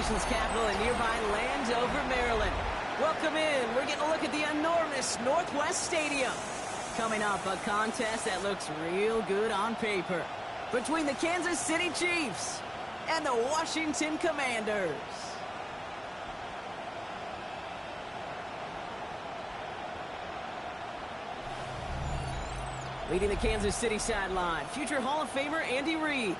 nation's capital in nearby Landover, Maryland. Welcome in. We're getting a look at the enormous Northwest Stadium. Coming up, a contest that looks real good on paper between the Kansas City Chiefs and the Washington Commanders. Leading the Kansas City sideline, future Hall of Famer Andy Reid.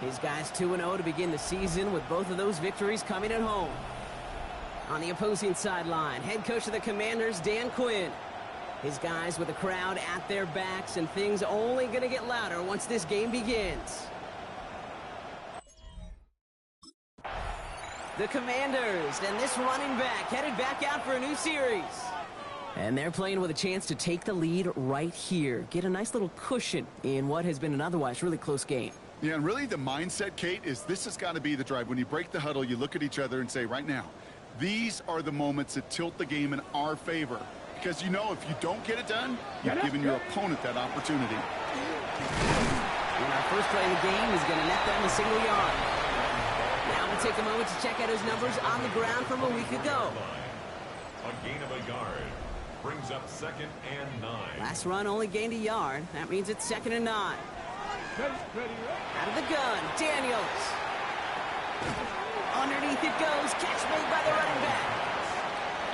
His guys 2-0 to begin the season with both of those victories coming at home. On the opposing sideline, head coach of the Commanders, Dan Quinn. His guys with the crowd at their backs, and things only going to get louder once this game begins. The Commanders and this running back headed back out for a new series. And they're playing with a chance to take the lead right here. Get a nice little cushion in what has been an otherwise really close game. Yeah, and really the mindset, Kate, is this has got to be the drive. When you break the huddle, you look at each other and say, right now, these are the moments that tilt the game in our favor. Because you know if you don't get it done, you've given your opponent that opportunity. And our first play of the game is going to net them a single yard. Now we'll take a moment to check out his numbers on the ground from a week ago. A gain of a yard brings up 2nd and 9. Last run only gained a yard. That means it's 2nd and 9. Out of the gun, Daniels. Underneath it goes. Catch made by the running back.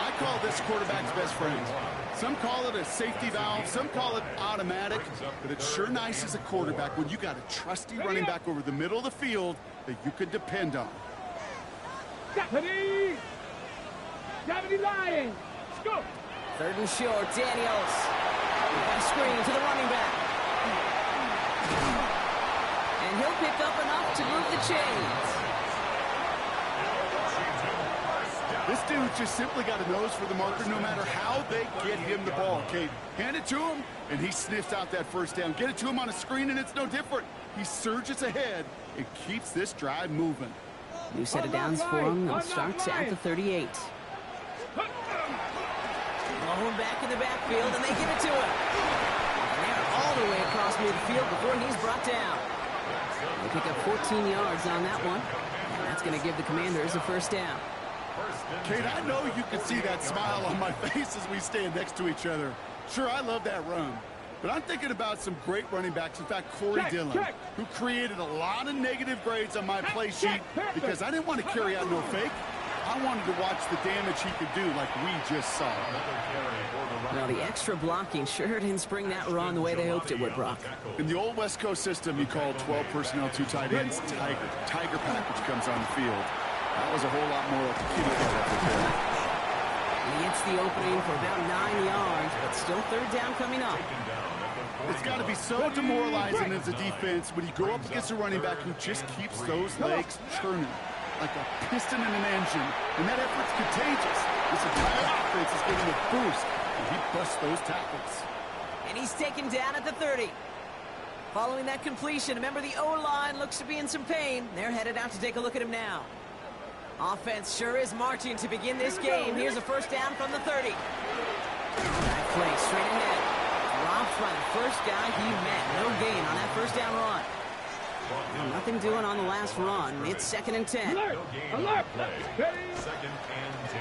I call this quarterback's best friend. Some call it a safety valve, some call it automatic, but it's sure nice as a quarterback when you got a trusty running back over the middle of the field that you can depend on. Deputy Lions, go! 3rd and short, Daniels. Got a screen to the running back. And he'll pick up enough to move the chains. This dude just simply got a nose for the marker no matter how they get him the ball, Kate. Hand it to him, and he sniffs out that first down. Get it to him on a screen, and it's no different. He surges ahead and keeps this drive moving. New set of downs for him. They'll start at the 38. Rolling back in the backfield, and they give it to him. And they're all the way across midfield before he's brought down. They pick up 14 yards on that one, and that's going to give the Commanders a first down. Kate, I know you can see that smile on my face as we stand next to each other. Sure, I love that run. But I'm thinking about some great running backs. In fact, Corey Dillon, who created a lot of negative grades on my play sheet because I didn't want to carry out no fake. I wanted to watch the damage he could do like we just saw. Well, the extra blocking sure didn't spring that run the way they hoped it would, Brock. In the old West Coast system, you call 12 personnel, 2 tight ends, Tiger package comes on the field. That was a whole lot more like a kitty cat effort there. He hits the opening for about 9 yards, but still 3rd down coming up. It's got to be so demoralizing as a defense when you go up against a running back who just keeps those legs churning like a piston in an engine, and that effort's contagious. This entire offense is getting a boost, and he busts those tackles. And he's taken down at the 30. Following that completion, remember the O-line looks to be in some pain. They're headed out to take a look at him now. Offense sure is marching to begin this game. Here's a first down from the 30. That play straight ahead. Dropped by the first guy he met. No gain on that first down run. Well, nothing doing on the last run. It's 2nd and 10. Alert! 2nd and 10.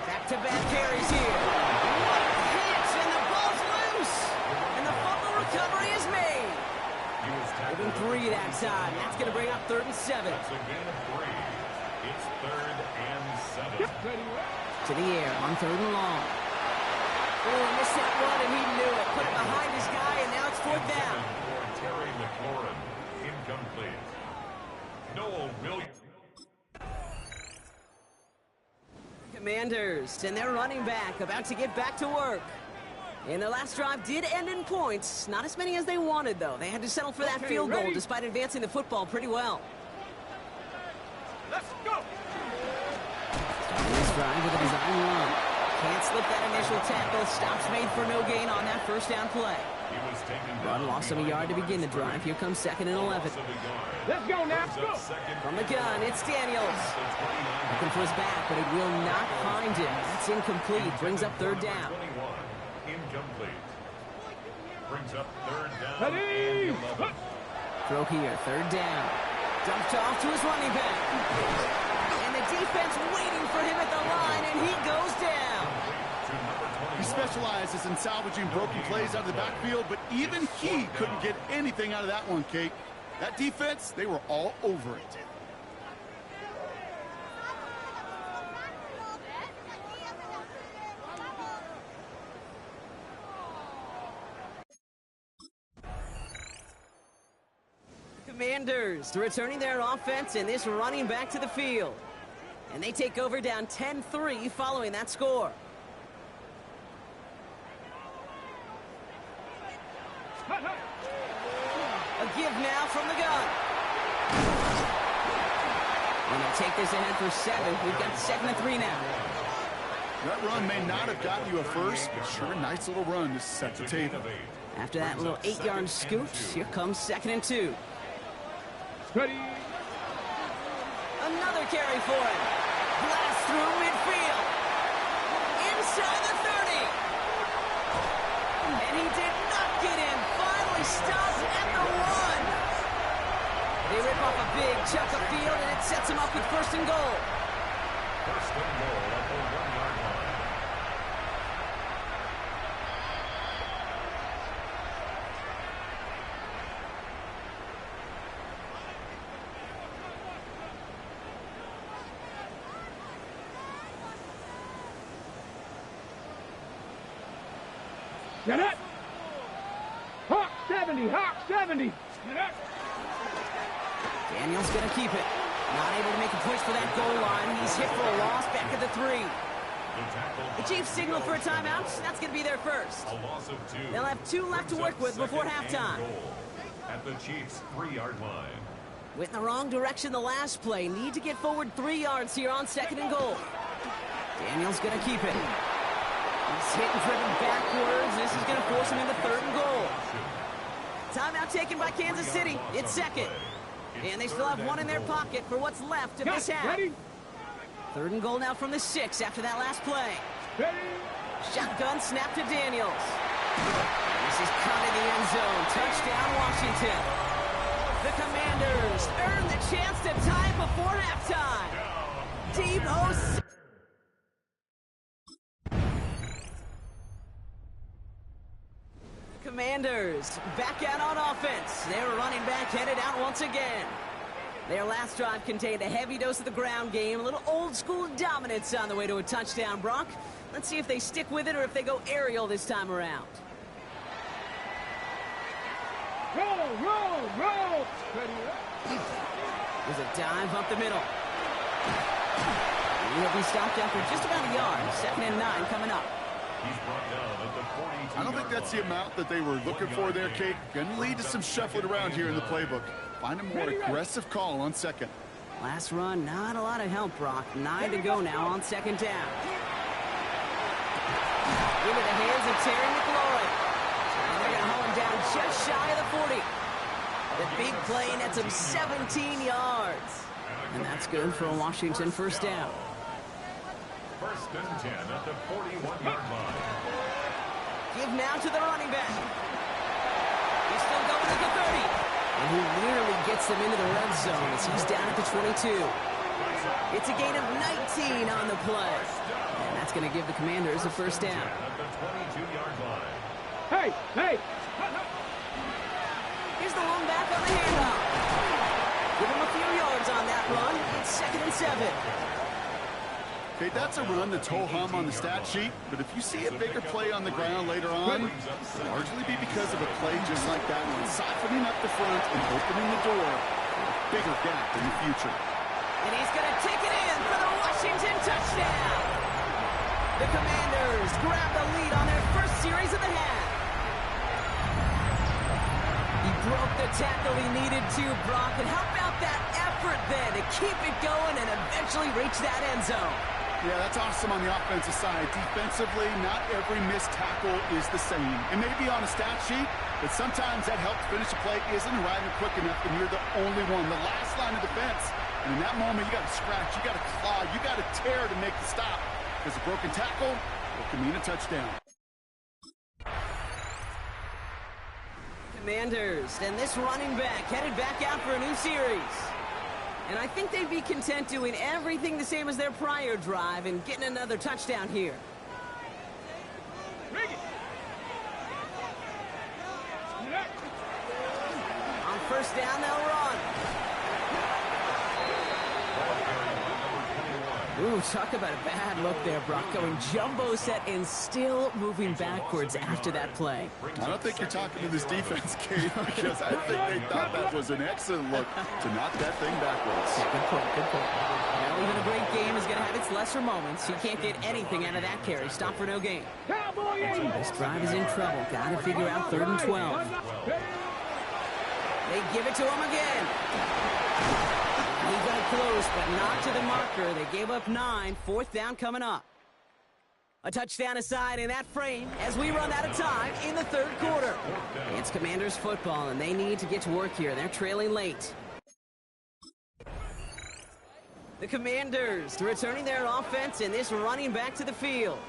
Back-to-back carries here. What a hit! And the ball's loose! And the fumble recovery is made. Give him 3 that time. That's going to bring up 3rd and 7. That's a gain of 3. It's 3rd and 7. To the air on 3rd and long. Oh, missed that run, and he knew it. Put it behind his guy, and now it's 4th down. Terry McLaurin, incomplete. Noel Williams. Commanders and their running back about to get back to work. And their last drive did end in points. Not as many as they wanted, though. They had to settle for that field goal despite advancing the football pretty well. Let's go! Starting this drive with a design run. Can't slip that initial tackle. Stops made for no gain on that first down play. Run lost him a yard to begin the drive. Here comes 2nd and 11. Let's go now. Go. From the gun, it's Daniels. Looking for his back, but it will not find him. That's incomplete. Brings up 3rd down. Incomplete. Brings up 3rd down and 11. Throw here, 3rd down. Dumped off to his running back. And the defense waiting for him at the line, and he goes down. He specializes in salvaging broken plays out of the backfield, but even he couldn't get anything out of that one, Kate. That defense, they were all over it. Commanders returning their offense and this running back to the field. And they take over down 10-3 following that score. A give now from the gun. And they'll take this ahead for 7. We've got 2nd and 3 now. That run may not have gotten you a first, but sure a nice little run to set the table. After that little 8-yard scoot, here comes 2nd and 2. Ready. Another carry for him. Blast through midfield. Inside the 30. And he did not get in. Finally stopped at the 1. They rip off a big chunk of field, and it sets him up with 1st and goal. 1st and goal at the 1-yard line. Get it. Hawk 70. Hawk 70. Get it. Daniel's going to keep it. Not able to make a push for that goal line. He's hit for a loss back at the 3. The Chiefs signal for a timeout. That's going to be their first. A loss of 2. They'll have 2 left to work with before halftime. At the Chiefs' 3-yard line. Went in the wrong direction the last play. Need to get forward 3 yards here on 2nd and goal. Daniel's going to keep it. He's hit and driven backwards. This is going to force him into 3rd and goal. Timeout taken by Kansas City. It's 2nd. And they still have 1 in their pocket for what's left of this half. 3rd and goal now from the 6 after that last play. Shotgun snap to Daniels. This is caught in the end zone. Touchdown, Washington. The Commanders earn the chance to tie it before halftime. Deep O. Commanders back out on offense. Their running back headed out once again. Their last drive contained a heavy dose of the ground game, a little old-school dominance on the way to a touchdown, Brock. Let's see if they stick with it or if they go aerial this time around. Roll, roll, roll. There's a dive up the middle. He'll be stopped after just about a yard. 2nd and 9 coming up. He's brought down at the 42. I don't think that's the amount that they were looking for there, Kate. Going to lead to some shuffling around here in the playbook. Find a more aggressive call on 2nd. Last run, not a lot of help, Brock. 9 to go now on 2nd down. Into the hands of Terry McLaurin. And they're going to haul him down just shy of the 40. The big play nets him 17 yards. And that's good for a Washington 1st down. 1st and 10 at the 41-yard line. Give now to the running back. He's still going at the 30. And he nearly gets them into the red zone as he's down at the 22. It's a gain of 19 on the play. And that's going to give the Commanders a 1st down. At the 22-yard line. Hey, hey. Here's the one back on the handoff. Give him a few yards on that run. It's 2nd and 7. Okay, that's a run that's ho-hum on the stat sheet, but if you see a bigger play on the ground later on, it'll largely be because of a play just like that one, siphoning up the front and opening the door for a bigger gap in the future. And he's going to take it in for the Washington touchdown. The Commanders grab the lead on their first series of the half. He broke the tackle he needed to, Brock, and how about that effort then to keep it going and eventually reach that end zone? Yeah, that's awesome on the offensive side. Defensively, not every missed tackle is the same. It may be on a stat sheet, but sometimes that help to finish a play isn't arriving quick enough, and you're the only one, the last line of defense. And in that moment, you got to scratch, you got to claw, you got to tear to make the stop. Because a broken tackle, it can mean a touchdown. Commanders, and this running back headed back out for a new series. And I think they'd be content doing everything the same as their prior drive and getting another touchdown here. On first down, they'll run. Ooh, talk about a bad look there, Brock. Going jumbo set and still moving backwards after that play. I don't think you're talking to this defense, Kate, because I think they thought that was an excellent look to knock that thing backwards. Good point, good point. Now, even a great game is going to have its lesser moments. He can't get anything out of that carry. Stop for no gain. This drive is in trouble. Got to figure out 3rd and 12. They give it to him again. He got close, but not to the marker. They gave up 9. 4th down coming up. A touchdown aside in that frame as we run out of time in the 3rd quarter. It's Commanders football, and they need to get to work here. They're trailing late. The Commanders returning their offense and this running back to the field.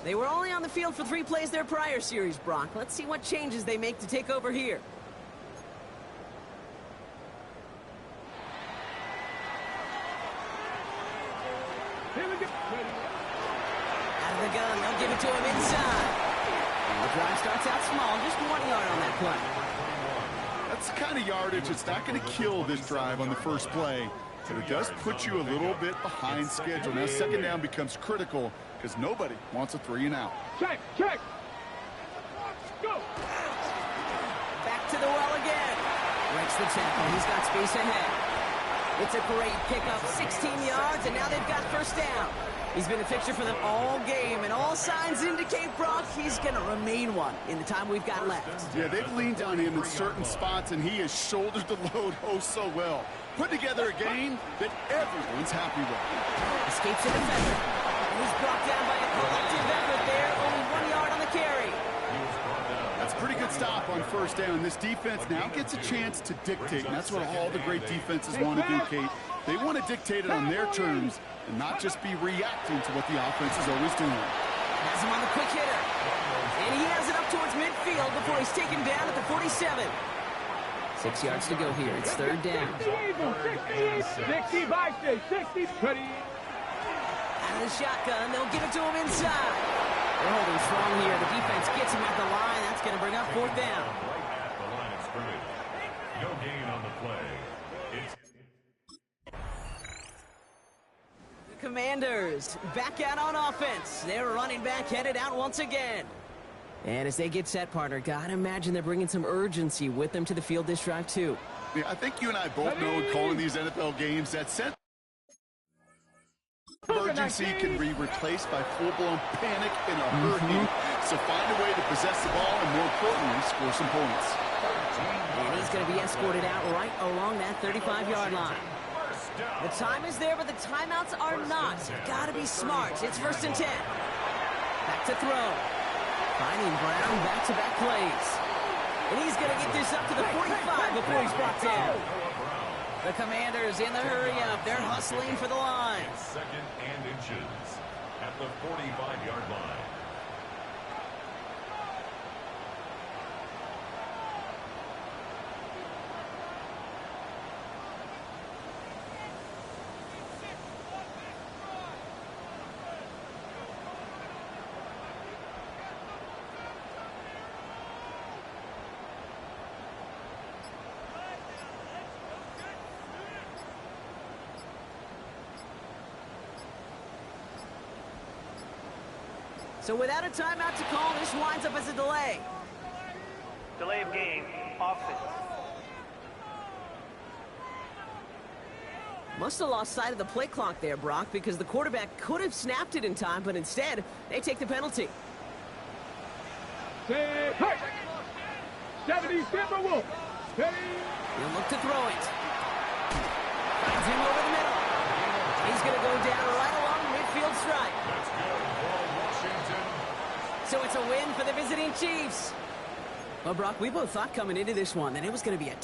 They were only on the field for 3 plays their prior series, Brock. Let's see what changes they make to take over here. Out of the gun, they'll give it to him inside. And the drive starts out small, just 1 yard on that play. That's the kind of yardage that's not going to kill this drive on the first play, but it does put you a little bit behind schedule. Now 2nd down becomes critical because nobody wants a 3 and out. Check. Go. Back to the well again. Breaks the tackle. He's got space ahead. It's a great pickup, 16 yards, and now they've got 1st down. He's been a fixture for them all game, and all signs indicate, Brock, he's going to remain one in the time we've got left. Yeah, they've leaned on him in certain spots, and he has shouldered the load oh so well. Put together a game that everyone's happy with. Escapes a defender. And he's brought down by a collective effort there. Only 1 yard on the carry. That's a pretty good stop on 1st down. This defense now gets a chance to dictate, and that's what all the great defenses want to do, Kate. They want to dictate it on their terms and not just be reacting to what the offense is always doing. Has him on the quick hitter. And he has it up towards midfield before he's taken down at the 47. 6 yards to go here. It's 3rd down. 60 by 60. Ready. Out of the shotgun, they'll give it to him inside. They're holding strong here. The defense gets him at the line. That's going to bring up 4th down. Right at the line of scrimmage. No gain on the play. It's the Commanders back out on offense. Their running back headed out once again. And as they get set, partner, gotta imagine they're bringing some urgency with them to the field this drive, too. Yeah, I think you and I both know in calling these NFL games that sense urgency can be replaced by full-blown panic in a hurry. So find a way to possess the ball and, more importantly, score some points. And he's going to be escorted out right along that 35-yard line. The time is there, but the timeouts are not. Got to be smart. It's 1st and 10. Back to throw. Finding Brown back-to-back plays. And he's going to get this up to the 45 before he's brought down. The Commanders in the hurry-up. They're hustling for the line. 2nd and inches at the 45-yard line. So without a timeout to call, this winds up as a delay. Delay of game, offense. Must have lost sight of the play clock there, Brock, because the quarterback could have snapped it in time, but instead, they take the penalty. Hey, 70 Timberwolves. Hey. He'll look to throw it. Finds him over the middle. He's going to go down right along midfield stripe. That's good for Washington. So it's a win for the visiting Chiefs. Well, Brock, we both thought coming into this one that it was going to be a